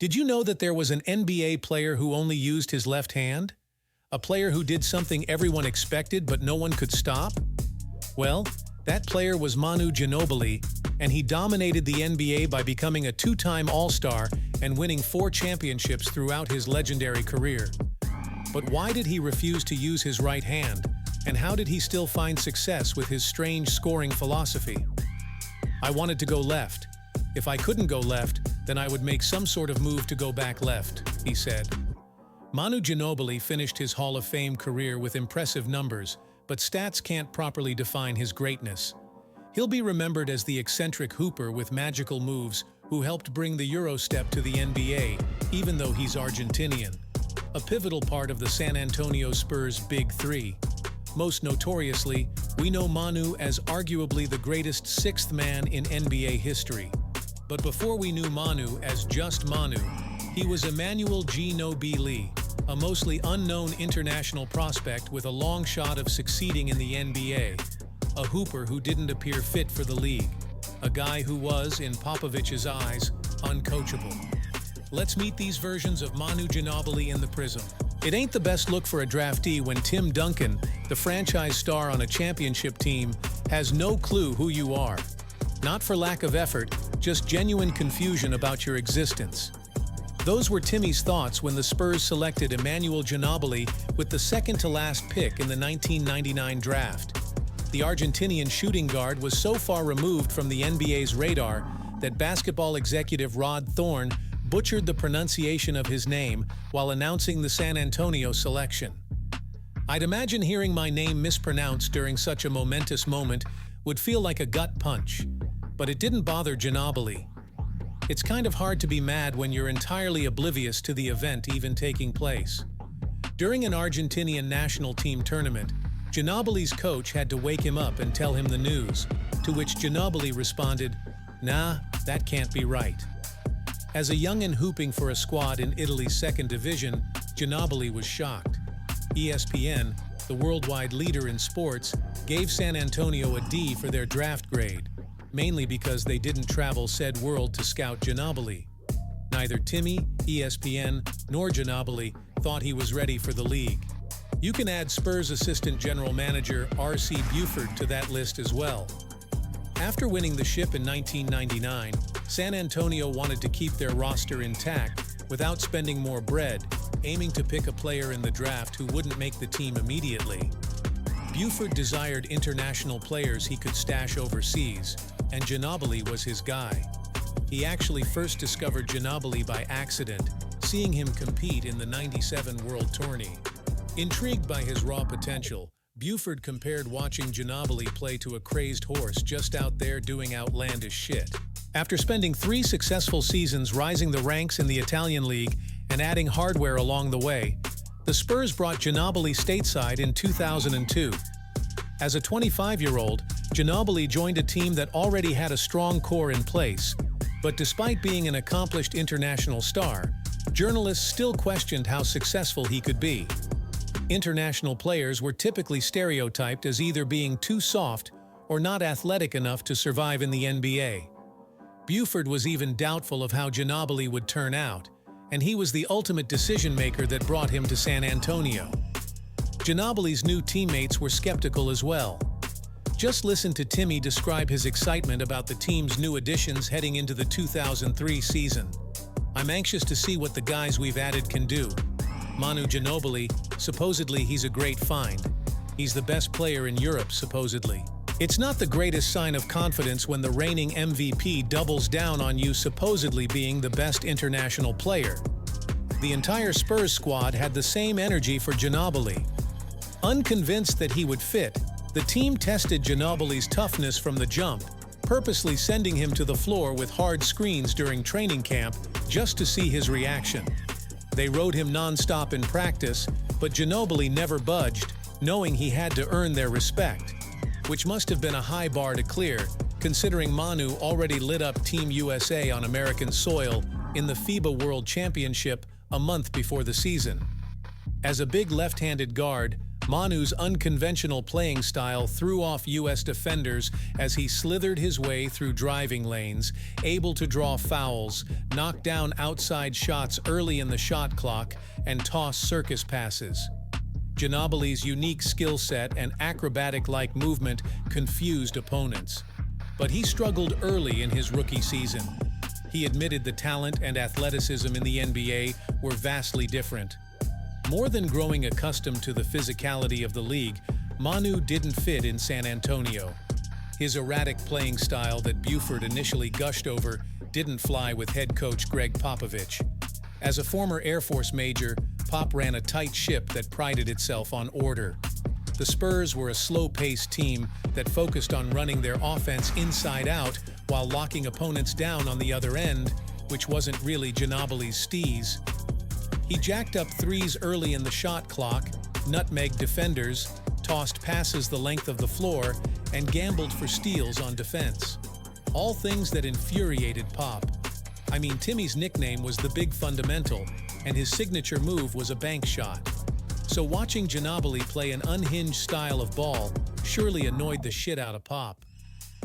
Did you know that there was an NBA player who only used his left hand? A player who did something everyone expected but no one could stop? Well, that player was Manu Ginobili, and he dominated the NBA by becoming a two-time All-Star and winning 4 championships throughout his legendary career. But why did he refuse to use his right hand, and how did he still find success with his strange scoring philosophy? "I wanted to go left. If I couldn't go left, then I would make some sort of move to go back left," he said. Manu Ginobili finished his Hall of Fame career with impressive numbers, but stats can't properly define his greatness. He'll be remembered as the eccentric hooper with magical moves who helped bring the Euro step to the NBA, even though he's Argentinian. A pivotal part of the San Antonio Spurs' Big Three. Most notoriously, we know Manu as arguably the greatest sixth man in NBA history. But before we knew Manu as just Manu, he was Emmanuel Ginobili, a mostly unknown international prospect with a long shot of succeeding in the NBA, a hooper who didn't appear fit for the league, a guy who was, in Popovich's eyes, uncoachable. Let's meet these versions of Manu Ginobili in the Prism. It ain't the best look for a draftee when Tim Duncan, the franchise star on a championship team, has no clue who you are. Not for lack of effort, just genuine confusion about your existence. Those were Timmy's thoughts when the Spurs selected Emmanuel Ginobili with the second-to-last pick in the 1999 draft. The Argentinian shooting guard was so far removed from the NBA's radar that basketball executive Rod Thorne butchered the pronunciation of his name while announcing the San Antonio selection. I'd imagine hearing my name mispronounced during such a momentous moment would feel like a gut punch, but it didn't bother Ginobili. It's kind of hard to be mad when you're entirely oblivious to the event even taking place. During an Argentinian national team tournament, Ginobili's coach had to wake him up and tell him the news, to which Ginobili responded, "Nah, that can't be right." As a youngin' hooping for a squad in Italy's second division, Ginobili was shocked. ESPN, the worldwide leader in sports, gave San Antonio a D for their draft grade, mainly because they didn't travel said world to scout Ginobili. Neither Timmy, ESPN, nor Ginobili thought he was ready for the league. You can add Spurs assistant general manager R.C. Buford to that list as well. After winning the ship in 1999, San Antonio wanted to keep their roster intact without spending more bread, aiming to pick a player in the draft who wouldn't make the team immediately. Buford desired international players he could stash overseas, and Ginobili was his guy. He actually first discovered Ginobili by accident, seeing him compete in the '97 World Tourney. Intrigued by his raw potential, Buford compared watching Ginobili play to a crazed horse just out there doing outlandish shit. After spending 3 successful seasons rising the ranks in the Italian League and adding hardware along the way, the Spurs brought Ginobili stateside in 2002. As a 25-year-old, Ginobili joined a team that already had a strong core in place, but despite being an accomplished international star, journalists still questioned how successful he could be. International players were typically stereotyped as either being too soft or not athletic enough to survive in the NBA. Buford was even doubtful of how Ginobili would turn out, and he was the ultimate decision-maker that brought him to San Antonio. Ginobili's new teammates were skeptical as well. Just listen to Timmy describe his excitement about the team's new additions heading into the 2003 season. "I'm anxious to see what the guys we've added can do. Manu Ginobili, supposedly he's a great find. He's the best player in Europe, supposedly. It's not the greatest sign of confidence when the reigning MVP doubles down on you supposedly being the best international player." The entire Spurs squad had the same energy for Ginobili. Unconvinced that he would fit, the team tested Ginobili's toughness from the jump, purposely sending him to the floor with hard screens during training camp just to see his reaction. They rode him non-stop in practice, but Ginobili never budged, knowing he had to earn their respect, which must have been a high bar to clear, considering Manu already lit up Team USA on American soil in the FIBA World Championship a month before the season. As a big left-handed guard, Manu's unconventional playing style threw off U.S. defenders as he slithered his way through driving lanes, able to draw fouls, knock down outside shots early in the shot clock, and toss circus passes. Ginobili's unique skill set and acrobatic-like movement confused opponents. But he struggled early in his rookie season. He admitted the talent and athleticism in the NBA were vastly different. More than growing accustomed to the physicality of the league, Manu didn't fit in San Antonio. His erratic playing style that Buford initially gushed over didn't fly with head coach Greg Popovich. As a former Air Force major, Pop ran a tight ship that prided itself on order. The Spurs were a slow-paced team that focused on running their offense inside out while locking opponents down on the other end, which wasn't really Ginobili's steez. He jacked up threes early in the shot clock, nutmegged defenders, tossed passes the length of the floor, and gambled for steals on defense. All things that infuriated Pop. I mean, Timmy's nickname was the Big Fundamental, and his signature move was a bank shot. So watching Ginobili play an unhinged style of ball surely annoyed the shit out of Pop.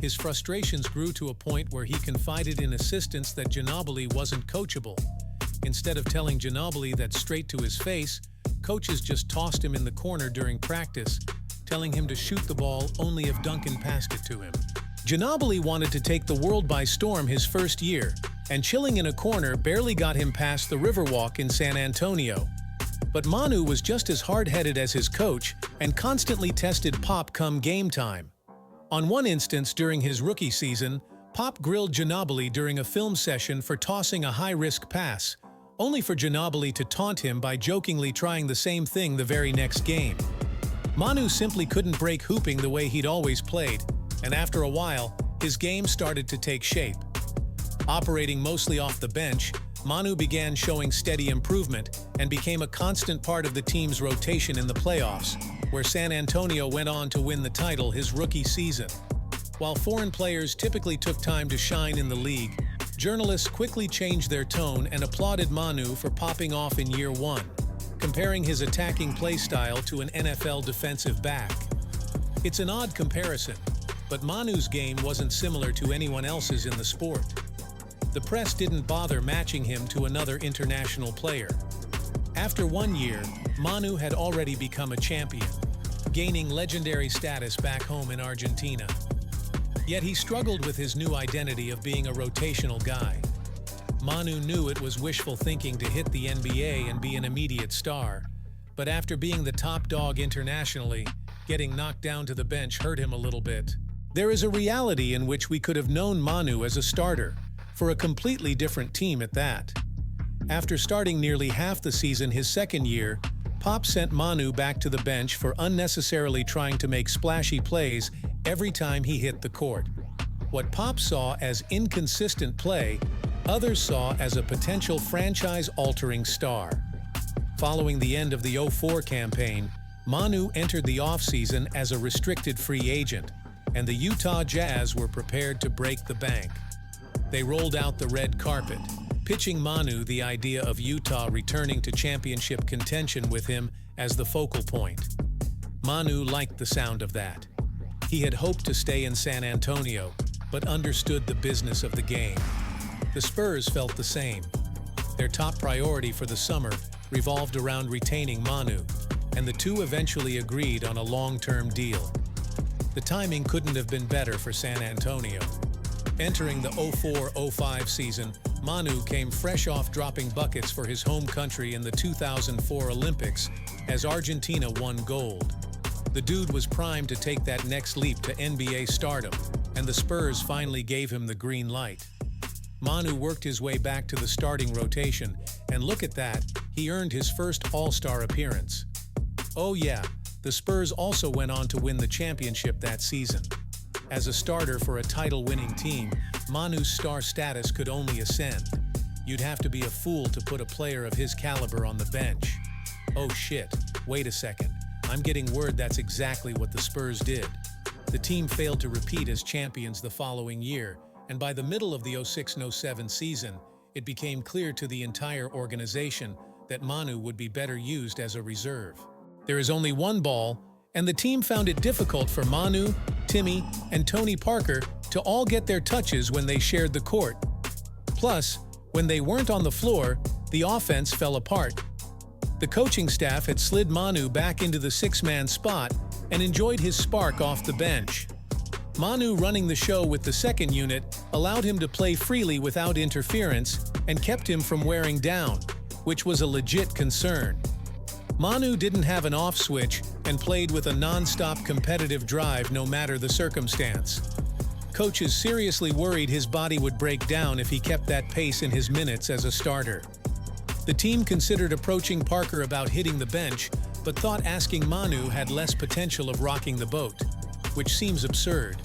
His frustrations grew to a point where he confided in assistants that Ginobili wasn't coachable. Instead of telling Ginobili that straight to his face, coaches just tossed him in the corner during practice, telling him to shoot the ball only if Duncan passed it to him. Ginobili wanted to take the world by storm his first year, and chilling in a corner barely got him past the Riverwalk in San Antonio. But Manu was just as hard-headed as his coach and constantly tested Pop come game time. On one instance during his rookie season, Pop grilled Ginobili during a film session for tossing a high-risk pass, only for Ginobili to taunt him by jokingly trying the same thing the very next game. Manu simply couldn't break hooping the way he'd always played, and after a while, his game started to take shape. Operating mostly off the bench, Manu began showing steady improvement and became a constant part of the team's rotation in the playoffs, where San Antonio went on to win the title his rookie season. While foreign players typically took time to shine in the league, journalists quickly changed their tone and applauded Manu for popping off in year one, comparing his attacking play style to an NFL defensive back. It's an odd comparison, but Manu's game wasn't similar to anyone else's in the sport. The press didn't bother matching him to another international player. After 1 year, Manu had already become a champion, gaining legendary status back home in Argentina. Yet he struggled with his new identity of being a rotational guy. Manu knew it was wishful thinking to hit the NBA and be an immediate star, but after being the top dog internationally, getting knocked down to the bench hurt him a little bit. There is a reality in which we could have known Manu as a starter, for a completely different team at that. After starting nearly half the season his second year, Pop sent Manu back to the bench for unnecessarily trying to make splashy plays every time he hit the court. What Pop saw as inconsistent play, others saw as a potential franchise-altering star. Following the end of the 04 campaign, Manu entered the offseason as a restricted free agent, and the Utah Jazz were prepared to break the bank. They rolled out the red carpet, pitching Manu the idea of Utah returning to championship contention with him as the focal point. Manu liked the sound of that. He had hoped to stay in San Antonio, but understood the business of the game. The Spurs felt the same. Their top priority for the summer revolved around retaining Manu, and the two eventually agreed on a long-term deal. The timing couldn't have been better for San Antonio. Entering the 04-05 season, Manu came fresh off dropping buckets for his home country in the 2004 Olympics as Argentina won gold. The dude was primed to take that next leap to NBA stardom, and the Spurs finally gave him the green light. Manu worked his way back to the starting rotation, and look at that, he earned his first All-Star appearance. Oh yeah, the Spurs also went on to win the championship that season. As a starter for a title-winning team, Manu's star status could only ascend. You'd have to be a fool to put a player of his caliber on the bench. Oh shit, wait a second. I'm getting word that's exactly what the Spurs did. The team failed to repeat as champions the following year, and by the middle of the 06-07 season, it became clear to the entire organization that Manu would be better used as a reserve. There is only one ball, and the team found it difficult for Manu, Timmy, and Tony Parker to all get their touches when they shared the court. Plus, when they weren't on the floor, the offense fell apart. The coaching staff had slid Manu back into the six-man spot and enjoyed his spark off the bench. Manu running the show with the second unit allowed him to play freely without interference and kept him from wearing down, which was a legit concern. Manu didn't have an off switch and played with a non-stop competitive drive no matter the circumstance. Coaches seriously worried his body would break down if he kept that pace in his minutes as a starter. The team considered approaching Parker about hitting the bench, but thought asking Manu had less potential of rocking the boat, which seems absurd.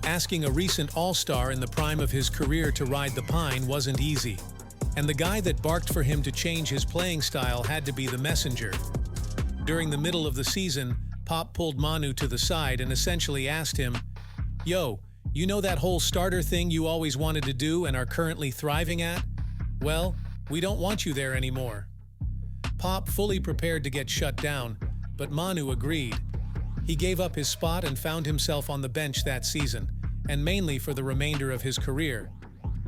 Asking a recent all-star in the prime of his career to ride the pine wasn't easy, and the guy that barked for him to change his playing style had to be the messenger. During the middle of the season, Pop pulled Manu to the side and essentially asked him, "Yo, you know that whole starter thing you always wanted to do and are currently thriving at? Well, we don't want you there anymore." Pop fully prepared to get shut down, but Manu agreed. He gave up his spot and found himself on the bench that season, and mainly for the remainder of his career.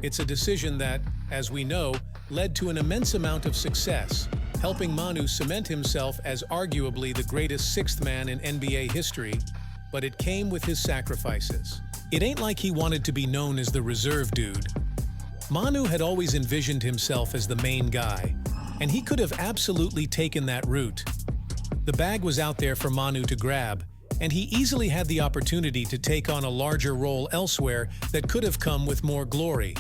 It's a decision that, as we know, led to an immense amount of success, helping Manu cement himself as arguably the greatest sixth man in NBA history, but it came with his sacrifices. It ain't like he wanted to be known as the reserve dude. Manu had always envisioned himself as the main guy, and he could have absolutely taken that route. The bag was out there for Manu to grab, and he easily had the opportunity to take on a larger role elsewhere that could have come with more glory.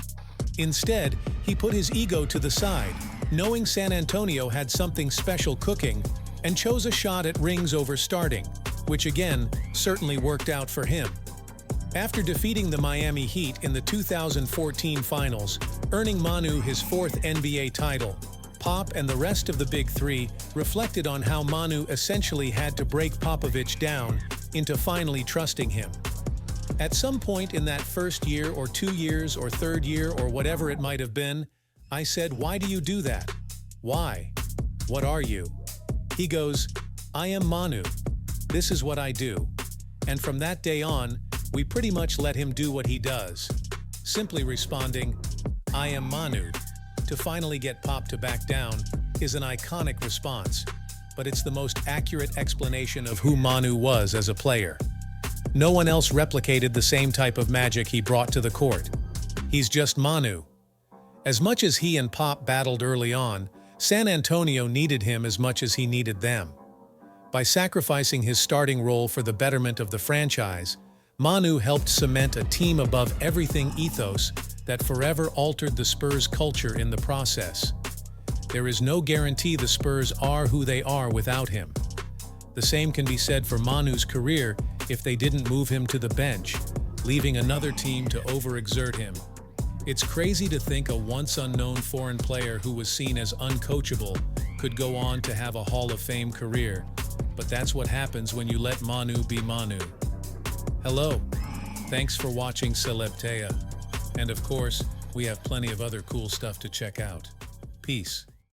Instead, he put his ego to the side, knowing San Antonio had something special cooking, and chose a shot at rings over starting, which again, certainly worked out for him. After defeating the Miami Heat in the 2014 Finals, earning Manu his fourth NBA title, Pop and the rest of the Big Three reflected on how Manu essentially had to break Popovich down into finally trusting him. At some point in that first year or 2 years or third year or whatever it might have been, I said, "Why do you do that? Why? What are you?" He goes, "I am Manu. This is what I do." And from that day on, we pretty much let him do what he does, simply responding, "I am Manu." To finally get Pop to back down is an iconic response, but it's the most accurate explanation of who Manu was as a player. No one else replicated the same type of magic he brought to the court. He's just Manu. As much as he and Pop battled early on, San Antonio needed him as much as he needed them. By sacrificing his starting role for the betterment of the franchise, Manu helped cement a team above everything ethos that forever altered the Spurs culture in the process. There is no guarantee the Spurs are who they are without him. The same can be said for Manu's career if they didn't move him to the bench, leaving another team to overexert him. It's crazy to think a once unknown foreign player who was seen as uncoachable could go on to have a Hall of Fame career, but that's what happens when you let Manu be Manu. Hello, thanks for watching Celeb Tea. And of course, we have plenty of other cool stuff to check out. Peace.